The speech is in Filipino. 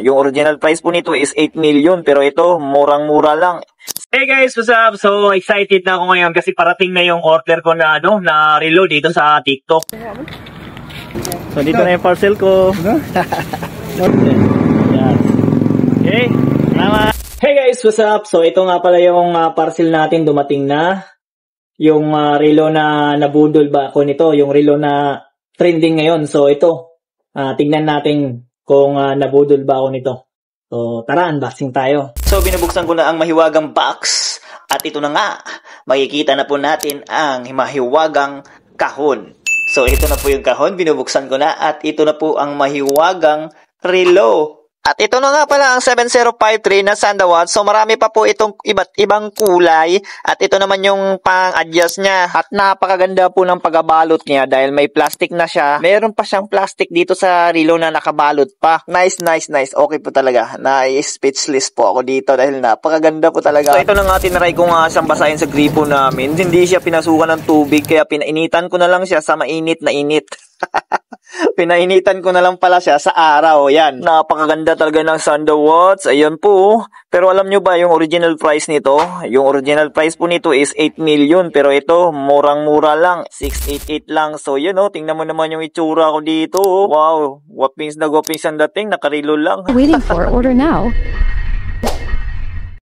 Yung original price po nito is 8 million pero ito murang-mura lang. Hey guys, what's up? So excited na ako ngayon kasi parating na yung order ko na na reload dito sa TikTok. So dito na yung parcel ko. Yan. Okay, salamat. Hey guys, what's up? So ito nga pala yung parcel natin, dumating na. Yung relo na nabudol ba ako nito, yung relo na trending ngayon. So ito, tignan natin kung nabudol ba ako nito. So tara, unboxing tayo. So binubuksan ko na ang mahiwagang box. At ito na nga, makikita na po natin ang mahiwagang kahon. So ito na po yung kahon, binubuksan ko na. At ito na po ang mahiwagang relo. At ito na nga pala ang 7053 na Sandawatt. So marami pa po itong iba't ibang kulay. At ito naman yung pang-adjust niya. At napakaganda po ng pagkabalot niya dahil may plastic na siya. Meron pa siyang plastic dito sa relo na nakabalot pa. Nice, nice, nice. Okay po talaga. Na-speechless po ako dito dahil napakaganda po talaga. So ito na nga, tinry ko nga siyang basahin sa gripo namin. Hindi siya pinasukan ng tubig kaya pinainitan ko na lang siya sa mainit na init. Pinainitan ko na lang pala siya sa araw. Yan. Napakaganda talaga ng Sandawatt. Ayan po. Pero alam nyo ba yung original price nito? Yung original price po nito is 8 million. Pero ito, murang-mura lang. 688 lang. So yan o. Tingnan mo naman yung itsura ko dito. Wow. Wapings na wapings ang dating. Nakarilo lang. Waiting for order now.